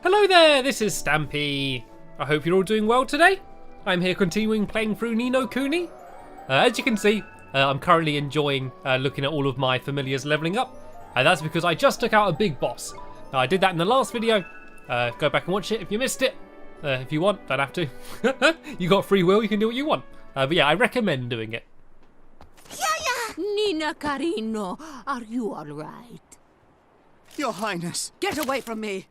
Hello there, this is Stampy. I hope you're all doing well today. I'm here continuing playing through Ni no Kuni. As you can see, I'm currently enjoying looking at all of my familiars leveling up. That's because I just took out a big boss. I did that in the last video. Go back and watch it if you missed it. If you want, don't have to. You got free will, you can do what you want. But yeah, I recommend doing it. Nina Carino, are you all right? Your Highness, Get away from me!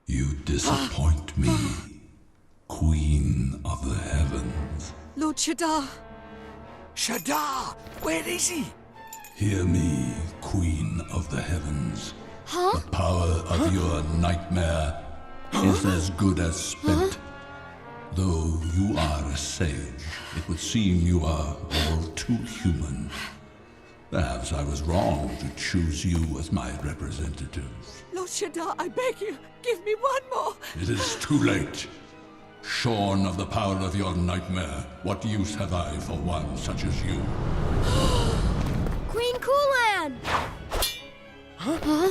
You disappoint me, Queen of the Heavens. Lord Shadar! Shadar, where is he? Hear me, Queen of the Heavens. Huh? The power of your nightmare is as good as spent. Though you are a sage, it would seem you are all too human. Perhaps I was wrong to choose you as my representative. Lord Shadar, I beg you, give me one more! It is too late. Shorn of the power of your nightmare, what use have I for one such as you? Queen Kulan! Huh?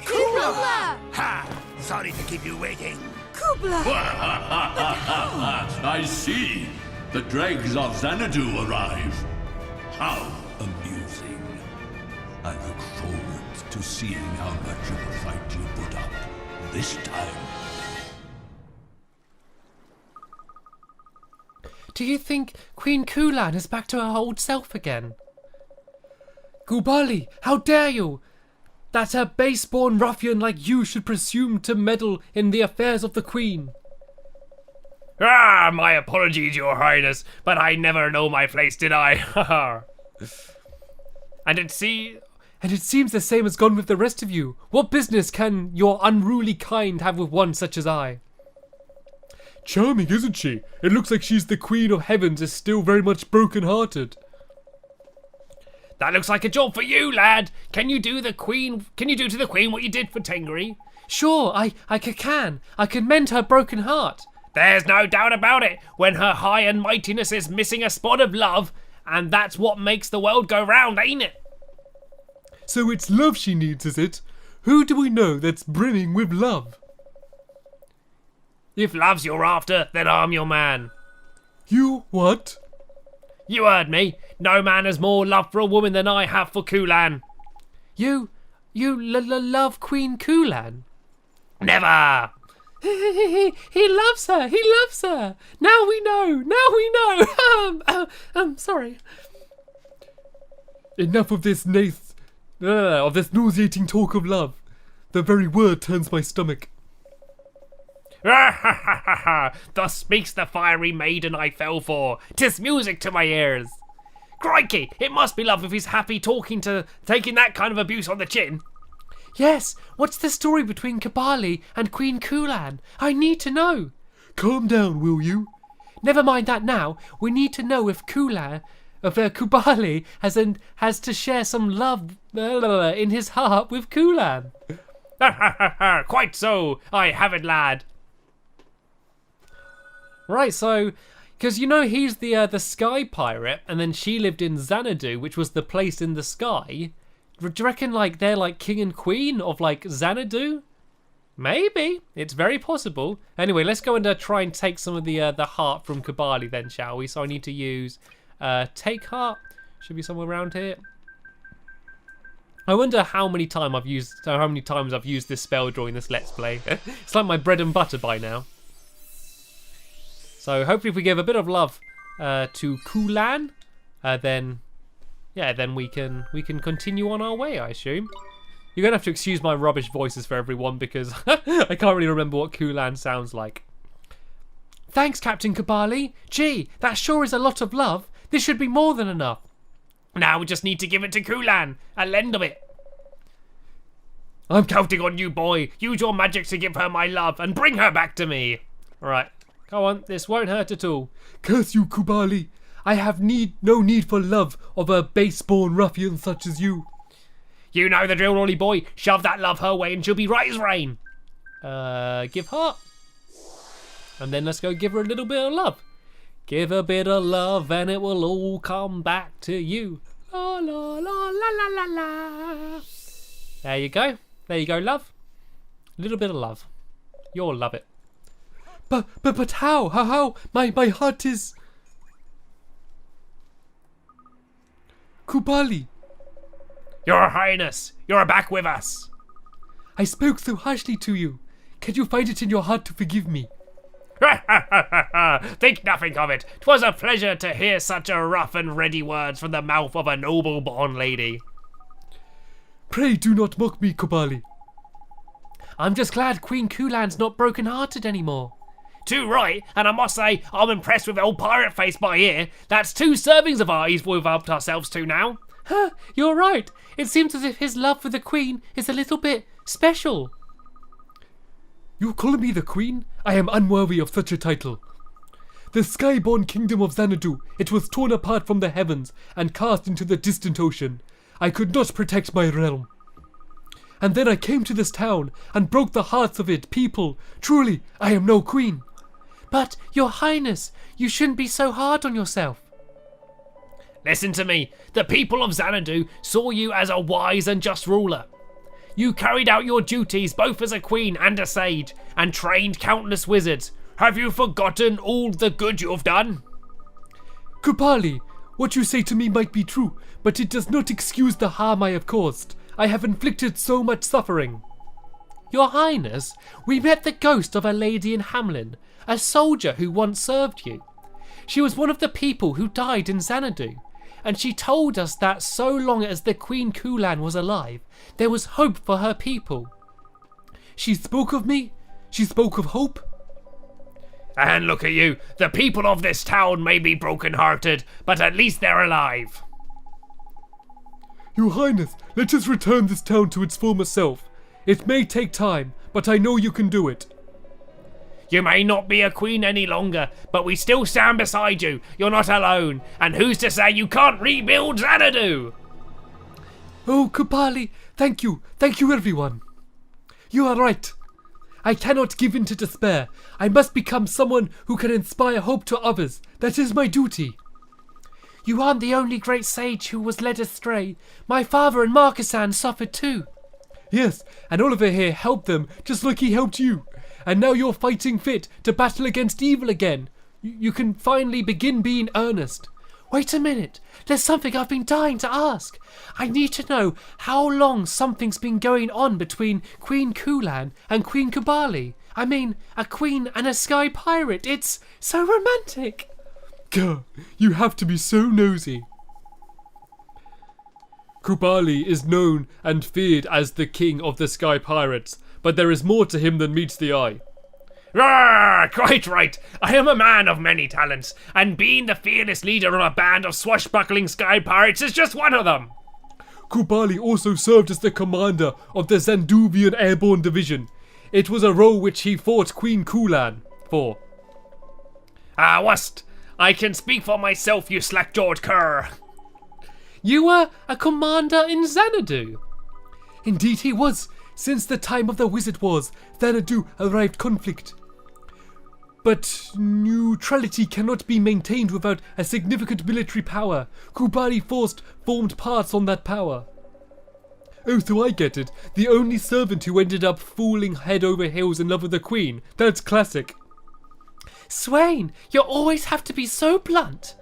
Kubla! Ha! Sorry to keep you waiting. Kubla! I see. The dregs of Xanadu arrive. How amusing. I look forward to seeing how much of a fight you put up this time. Do you think Queen Kulan is back to her old self again? Kubali, how dare you! That a base-born ruffian like you should presume to meddle in the affairs of the Queen. My apologies, Your Highness, but I never know my place, did I? And it seems the same has gone with the rest of you. What business can your unruly kind have with one such as I? Charming, isn't she? It looks like she's the Queen of Heavens is still very much broken-hearted. That looks like a job for you, lad. Can you do to the Queen what you did for Tengri? Sure, I can. I can mend her broken heart. There's no doubt about it. When her high and mightiness is missing a spot of love, and that's what makes the world go round, ain't it? So it's love she needs, is it? Who do we know that's brimming with love? If love's you're after, then I'm your man. You what? You heard me. No man has more love for a woman than I have for Kulan. You love Queen Kulan? Never. He loves her. He loves her. Now we know. Sorry. Enough of this nauseating talk of love. The very word turns my stomach. Thus speaks the fiery maiden I fell for. 'Tis music to my ears. Crikey, it must be love if he's happy taking that kind of abuse on the chin. Yes, what's the story between Kabali and Queen Kulan? I need to know. Calm down, will you? Never mind that now. We need to know if Kubali has to share some love in his heart with Kulan. Quite so. I have it, lad. Right, so, because you know he's the sky pirate, and then she lived in Xanadu, which was the place in the sky. Do you reckon like they're like king and queen of like Xanadu? Maybe. It's very possible. Anyway, let's go and try and take some of the heart from Kabali then, shall we? So I need to use take heart. Should be somewhere around here. I wonder how many times I've used this spell during this Let's Play. It's like my bread and butter by now. So hopefully if we give a bit of love to Kulan, then we can continue on our way, I assume. You're gonna have to excuse my rubbish voices for everyone because I can't really remember what Kulan sounds like. Thanks, Captain Kabali. Gee, that sure is a lot of love. This should be more than enough. Now we just need to give it to Kulan, a lend of it. I'm counting on you, boy. Use your magic to give her my love and bring her back to me. All right. Go on, this won't hurt at all. Curse you, Kubali. I have no need for love of a base-born ruffian such as you. You know the drill, Rolly boy. Shove that love her way and she'll be right as rain. Give heart. And then let's go give her a little bit of love. Give a bit of love and it will all come back to you. La la la la la la la. There you go, love. A little bit of love. You'll love it. But how? My heart is... Kubali. Your Highness, you're back with us. I spoke so harshly to you. Can you find it in your heart to forgive me? Think nothing of it. 'Twas a pleasure to hear such a rough and ready words from the mouth of a noble-born lady. Pray do not mock me, Kubali. I'm just glad Queen Kulan's not broken-hearted anymore. Too right, and I must say, I'm impressed with old pirate face by here. That's 2 servings of ours we've upped ourselves to now. Huh, you're right. It seems as if his love for the Queen is a little bit special. You call me the Queen? I am unworthy of such a title. The skyborn kingdom of Xanadu, it was torn apart from the heavens and cast into the distant ocean. I could not protect my realm. And then I came to this town and broke the hearts of its people. Truly, I am no queen. But, Your Highness, you shouldn't be so hard on yourself. Listen to me. The people of Xanadu saw you as a wise and just ruler. You carried out your duties both as a queen and a sage, and trained countless wizards. Have you forgotten all the good you have done? Kupali, what you say to me might be true, but it does not excuse the harm I have caused. I have inflicted so much suffering. Your Highness, we met the ghost of a lady in Hamlin, a soldier who once served you. She was one of the people who died in Xanadu, and she told us that so long as the Queen Kulan was alive, there was hope for her people. She spoke of me? She spoke of hope? And look at you, the people of this town may be broken-hearted, but at least they're alive. Your Highness, let us return this town to its former self. It may take time, but I know you can do it. You may not be a queen any longer, but we still stand beside you. You're not alone, and who's to say you can't rebuild Xanadu? Oh, Kupali, thank you everyone. You are right. I cannot give in to despair. I must become someone who can inspire hope to others. That is my duty. You aren't the only great sage who was led astray. My father and Marcus-san suffered too. Yes, and Oliver here helped them just like he helped you. And now you're fighting fit to battle against evil again. You can finally begin being earnest. Wait a minute. There's something I've been dying to ask. I need to know how long something's been going on between Queen Kulan and Queen Kubali. I mean, a queen and a sky pirate. It's so romantic. Gah, you have to be so nosy. Kubali is known and feared as the king of the sky pirates, but there is more to him than meets the eye. Ah, quite right. I am a man of many talents, and being the fearless leader of a band of swashbuckling sky pirates is just one of them. Kubali also served as the commander of the Zanduvian Airborne Division. It was a role which he fought Queen Kulan for. Ah, wust. I can speak for myself, you slack-jawed cur. You were a commander in Xanadu? Indeed he was. Since the time of the Wizard Wars, Xanadu arrived conflict. But neutrality cannot be maintained without a significant military power. Kubali formed parts on that power. Oh, so I get it. The only servant who ended up falling head over heels in love with the Queen. That's classic. Swain, you always have to be so blunt.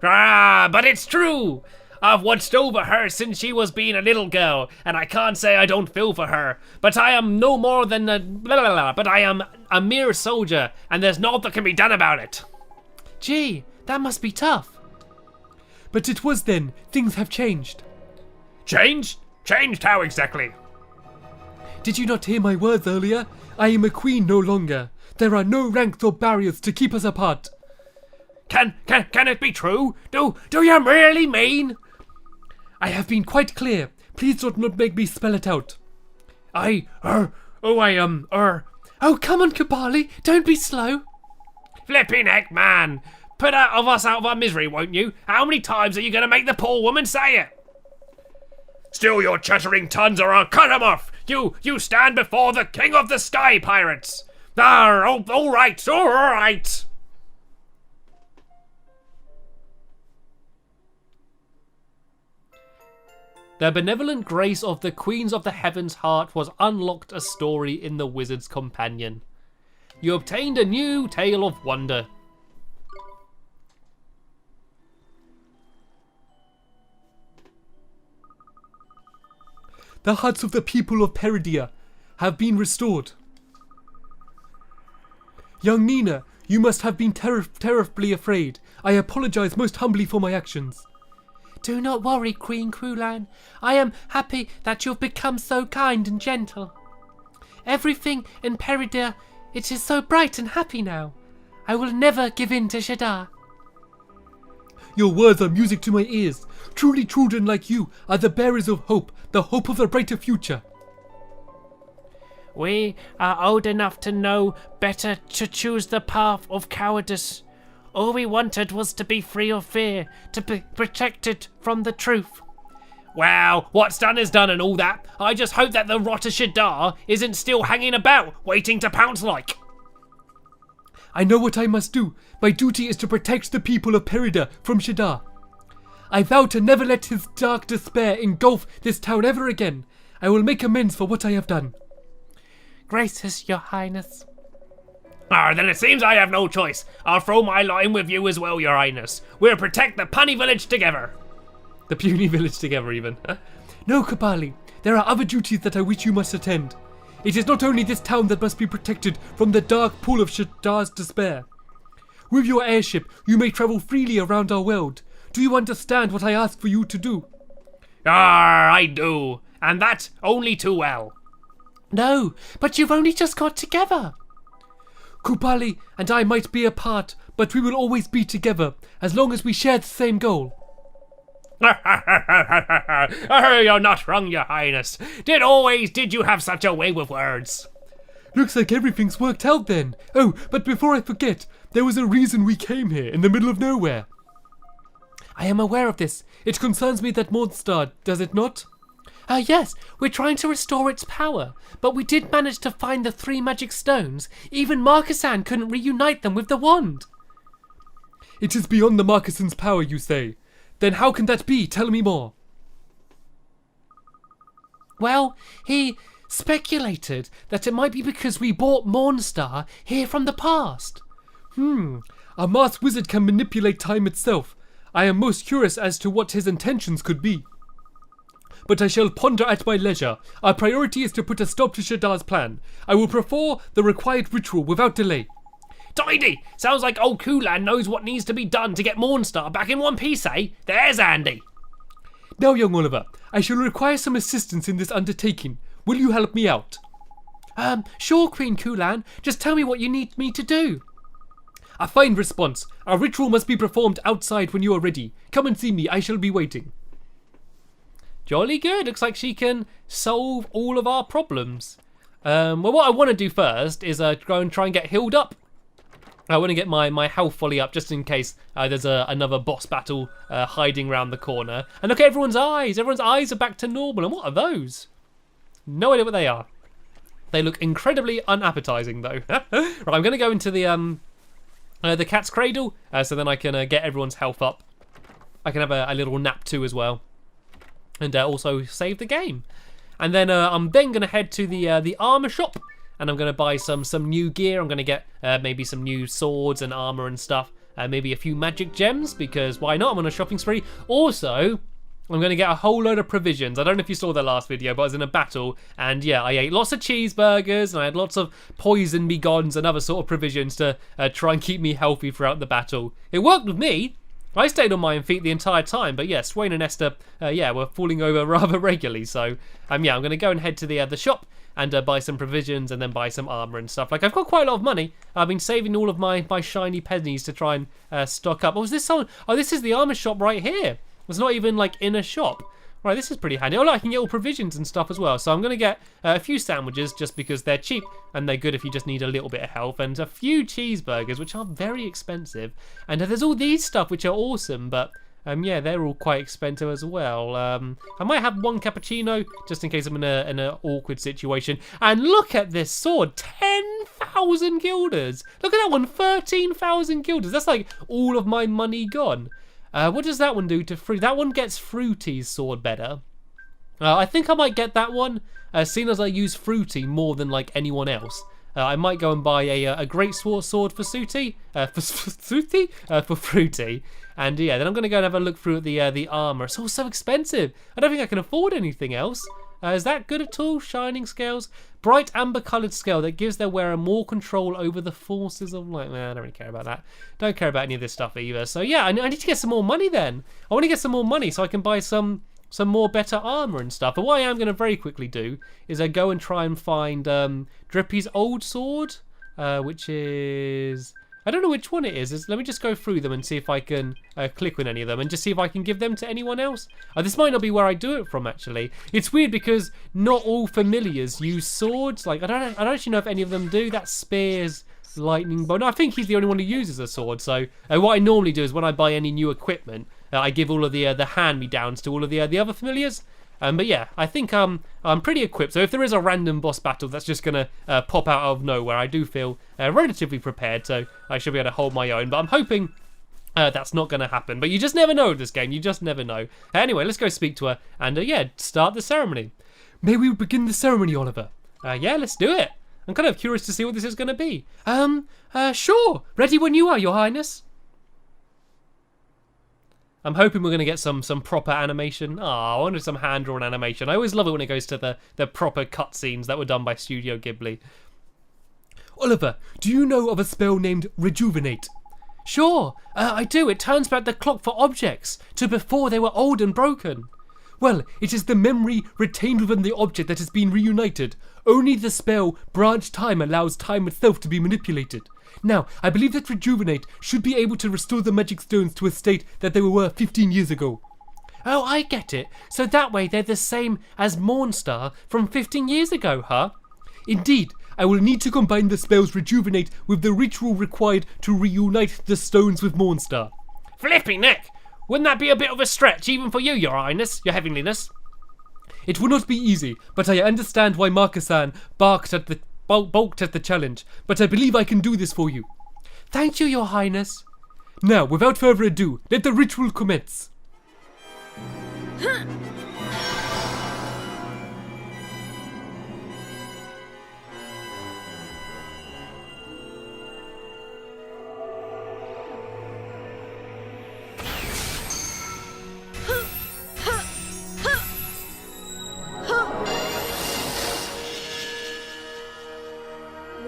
Ah, but it's true. I've watched over her since she was being a little girl, and I can't say I don't feel for her. But I am no more than but I am a mere soldier, and there's naught that can be done about it. Gee, that must be tough. But it was then. Things have changed. Changed? Changed how exactly? Did you not hear my words earlier? I am a queen no longer. There are no ranks or barriers to keep us apart. Can it be true? Do you really mean? I have been quite clear. Please do not make me spell it out. Oh, come on, Kubali, don't be slow. Flipping heck, man. Put us out of our misery, won't you? How many times are you going to make the poor woman say it? Still your chattering tongues, or I'll cut 'em off. You stand before the king of the sky pirates. All right. The benevolent grace of the Queens of the Heaven's Heart was unlocked a story in the Wizard's Companion. You obtained a new tale of wonder. The hearts of the people of Peridia have been restored. Young Nina, you must have been terribly afraid. I apologize most humbly for my actions. Do not worry, Queen Kulan. I am happy that you've become so kind and gentle. Everything in Peridia, it is so bright and happy now. I will never give in to Shadar. Your words are music to my ears. Truly children like you are the bearers of hope, the hope of a brighter future. We are old enough to know better to choose the path of cowardice. All we wanted was to be free of fear, to be protected from the truth. Well, what's done is done and all that. I just hope that the rotter Shadar isn't still hanging about, waiting to pounce like. I know what I must do. My duty is to protect the people of Perida from Shadar. I vow to never let his dark despair engulf this town ever again. I will make amends for what I have done. Gracious, Your Highness. Then it seems I have no choice. I'll throw my lot in with you as well, Your Highness. We'll protect the punny village together. The puny village together, even. No, Kabali. There are other duties that I wish you must attend. It is not only this town that must be protected from the dark pool of Shadar's despair. With your airship, you may travel freely around our world. Do you understand what I ask for you to do? I do. And that only too well. No, but you've only just got together. Kupali and I might be apart, but we will always be together, as long as we share the same goal. You're not wrong, Your Highness. Did you have such a way with words? Looks like everything's worked out then. Oh, but before I forget, there was a reason we came here, in the middle of nowhere. I am aware of this. It concerns me that Mornstar, does it not? Yes, we're trying to restore its power, but we did manage to find the 3 magic stones. Even Marcussan couldn't reunite them with the wand. It is beyond the Marcussan's power, you say? Then how can that be? Tell me more. Well, he speculated that it might be because we brought Mornstar here from the past. A masked wizard can manipulate time itself. I am most curious as to what his intentions could be. But I shall ponder at my leisure. Our priority is to put a stop to Shadar's plan. I will perform the required ritual without delay. Tidy! Sounds like old Kulan knows what needs to be done to get Mornstar back in one piece, eh? There's Andy. Now, young Oliver, I shall require some assistance in this undertaking. Will you help me out? Sure, Queen Kulan. Just tell me what you need me to do. A fine response. Our ritual must be performed outside when you are ready. Come and see me. I shall be waiting. Jolly good. Looks like she can solve all of our problems. Well, what I want to do first is go and try and get healed up. I want to get my health fully up just in case there's another boss battle hiding around the corner. And look at everyone's eyes. Everyone's eyes are back to normal. And what are those? No idea what they are. They look incredibly unappetizing though. Right, I'm going to go into the cat's cradle so then I can get everyone's health up. I can have a little nap too as well. And also save the game. And then I'm then going to head to the armor shop. And I'm going to buy some new gear. I'm going to get maybe some new swords and armor and stuff. Maybe a few magic gems, because why not? I'm on a shopping spree. Also, I'm going to get a whole load of provisions. I don't know if you saw the last video, but I was in a battle. And yeah, I ate lots of cheeseburgers. And I had lots of poison begons and other sort of provisions to try and keep me healthy throughout the battle. It worked with me. I stayed on my feet the entire time, but yeah, Swain and Esther, were falling over rather regularly. So, I'm going to go and head to the shop and buy some provisions and then buy some armor and stuff. Like, I've got quite a lot of money. I've been saving all of my shiny pennies to try and stock up. Oh, is this someone? Oh, this is the armor shop right here. It's not even like in a shop. Right, this is pretty handy. Oh, look, I can get all provisions and stuff as well. So I'm going to get a few sandwiches just because they're cheap and they're good if you just need a little bit of health. And a few cheeseburgers, which are very expensive. And there's all these stuff, which are awesome. But, they're all quite expensive as well. I might have one cappuccino just in case I'm in an awkward situation. And look at this sword. 10,000 guilders. Look at that one. 13,000 guilders. That's like all of my money gone. What does that one do to fruit? That one gets Fruity's sword better. I think I might get that one, seeing as I use Fruity more than like anyone else. I might go and buy a great sword for Fruity, for Fruity, and yeah, then I'm gonna go and have a look through at the armor. It's all so expensive. I don't think I can afford anything else. Is that good at all? Shining scales, bright amber-coloured scale that gives their wearer more control over the forces of light. Nah, I don't really care about that. Don't care about any of this stuff either. So yeah, I need to get some more money then. I want to get some more money so I can buy some more better armor and stuff. But what I am going to very quickly do is I go and try and find Drippy's old sword, which is... I don't know which one it is. Let me just go through them and see if I can click on any of them and just see if I can give them to anyone else. This might not be where I do it from, actually. It's weird because not all familiars use swords. Like, I don't actually know if any of them do. That spear's lightning bolt. No, I think he's the only one who uses a sword. So what I normally do is when I buy any new equipment, I give all of the hand-me-downs to all of the other familiars. But yeah, I think I'm pretty equipped. So if there is a random boss battle that's just going to pop out of nowhere, I do feel relatively prepared. So I should be able to hold my own. But I'm hoping that's not going to happen. But you just never know with this game. You just never know. Anyway, let's go speak to her and yeah, start the ceremony. May we begin the ceremony, Oliver? Yeah, let's do it. I'm kind of curious to see what this is going to be. Sure. Ready when you are, Your Highness. I'm hoping we're going to get some proper animation. I wanted some hand-drawn animation. I always love it when it goes to the proper cutscenes that were done by Studio Ghibli. Oliver, do you know of a spell named Rejuvenate? Sure, I do. It turns back the clock for objects to before they were old and broken. Well, it is the memory retained within the object that has been reunited. Only the spell Branch Time allows time itself to be manipulated. Now, I believe that Rejuvenate should be able to restore the magic stones to a state that they were 15 years ago. Oh, I get it. So that way they're the same as Mornstar from 15 years ago, huh? Indeed, I will need to combine the spells Rejuvenate with the ritual required to reunite the stones with Mornstar. Flipping neck! Wouldn't that be a bit of a stretch even for you, Your Highness, Your Heavenliness? It will not be easy, but I understand why Marcus-san balked at the challenge, but I believe I can do this for you. Thank you, Your Highness. Now, without further ado, let the ritual commence.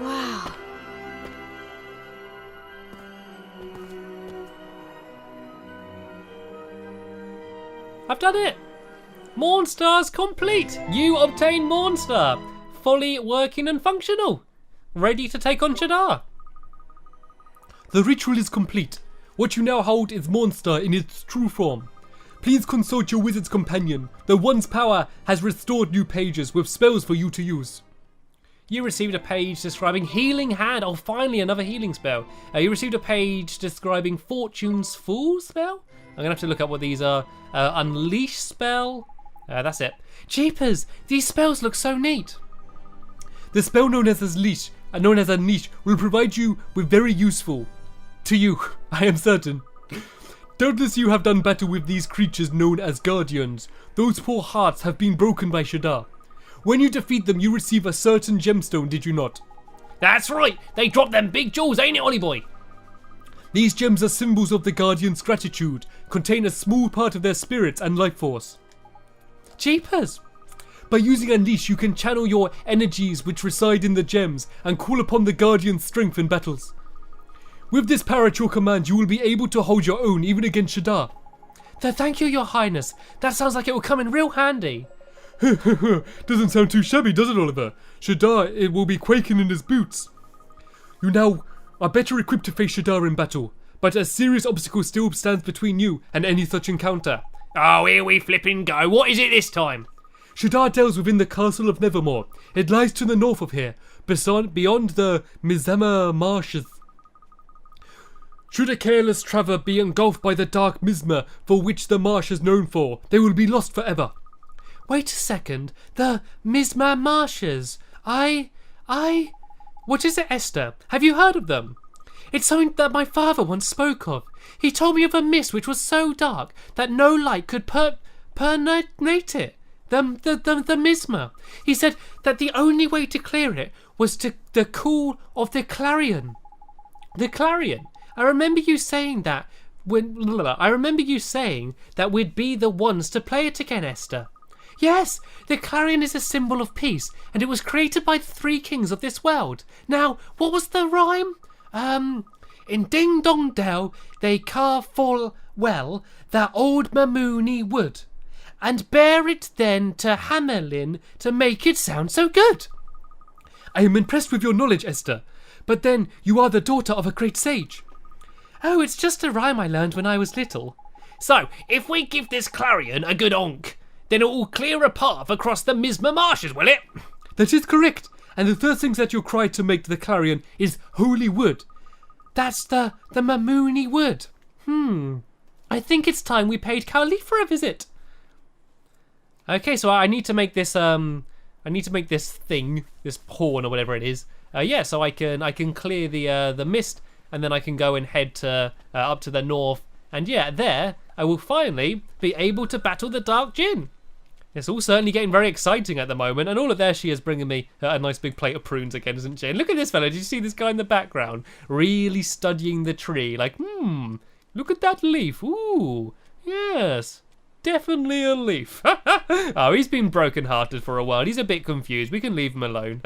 Wow. I've done it! Mornstar's complete! You obtain Mornstar! Fully working and functional! Ready to take on Shadar! The ritual is complete. What you now hold is Mornstar in its true form. Please consult your wizard's companion. The one's power has restored new pages with spells for you to use. You received a page describing Healing Hand. Oh, finally another healing spell. You received a page describing Fortune's Fool spell. I'm going to have to look up what these are. Unleash spell. That's it. Jeepers, these spells look so neat. The spell known as Unleash will provide you with very useful. To you, I am certain. Doubtless you have done battle with these creatures known as Guardians. Those poor hearts have been broken by Shadar. When you defeat them, you receive a certain gemstone, did you not? That's right. They dropped them big jewels, ain't it, Ollie boy? These gems are symbols of the Guardians' gratitude, contain a small part of their spirits and life force. Jeepers! By using Unleash, you can channel your energies which reside in the gems and call upon the Guardians' strength in battles. With this power at your command, you will be able to hold your own even against Shadar. Thank you, Your Highness. That sounds like it will come in real handy. Doesn't sound too shabby, does it, Oliver? Shadar, it will be quaking in his boots. You now are better equipped to face Shadar in battle, but a serious obstacle still stands between you and any such encounter. Oh, here we flipping go. What is it this time? Shadar dwells within the castle of Nevermore. It lies to the north of here, beyond the Mizama marshes. Should a careless traveller be engulfed by the dark Mizma for which the marsh is known for, they will be lost forever. Wait a second. The Mizma marshes. What is it, Esther? Have you heard of them? It's something that my father once spoke of. He told me of a mist which was so dark that no light could permeate it. the Misma. He said that the only way to clear it was to the call of the clarion. The clarion. I remember you saying that we'd be the ones to play it again, Esther. Yes, the clarion is a symbol of peace, and it was created by the 3 kings of this world. Now, what was the rhyme? In Ding Dong Dell, they carve full well that old Mamooni wood, and bear it then to Hamelin to make it sound so good. I am impressed with your knowledge, Esther, but then you are the daughter of a great sage. Oh, it's just a rhyme I learned when I was little. So, if we give this clarion a good honk, then it will clear a path across the Misma marshes, will it? That is correct, and the first things that you'll cry to make the clarion is holy wood. That's the Mamooni wood. I think it's time we paid Khalifa a visit. Okay, so I need to make this thing, this horn or whatever it is. So I can clear the mist, and then I can go and head to up to the north. And yeah, there I will finally be able to battle the Dark Djinn. It's all certainly getting very exciting at the moment, and all of there she is bringing me a nice big plate of prunes again, isn't she? And look at this fella, did you see this guy in the background? Really studying the tree, like, look at that leaf, ooh, yes, definitely a leaf. Oh, he's been broken-hearted for a while, he's a bit confused, we can leave him alone.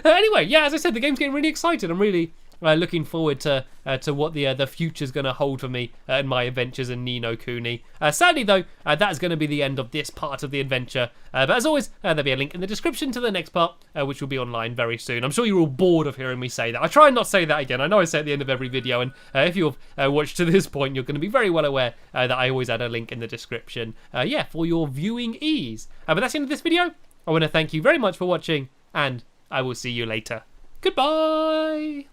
Anyway, yeah, as I said, the game's getting really exciting, I'm really looking forward to what the future's going to hold for me in my adventures in Ni no Kuni. Sadly, though, that is going to be the end of this part of the adventure. But as always, there'll be a link in the description to the next part, which will be online very soon. I'm sure you're all bored of hearing me say that. I try and not say that again. I know I say it at the end of every video, and if you've watched to this point, you're going to be very well aware that I always add a link in the description, for your viewing ease. But that's the end of this video. I want to thank you very much for watching, and I will see you later. Goodbye!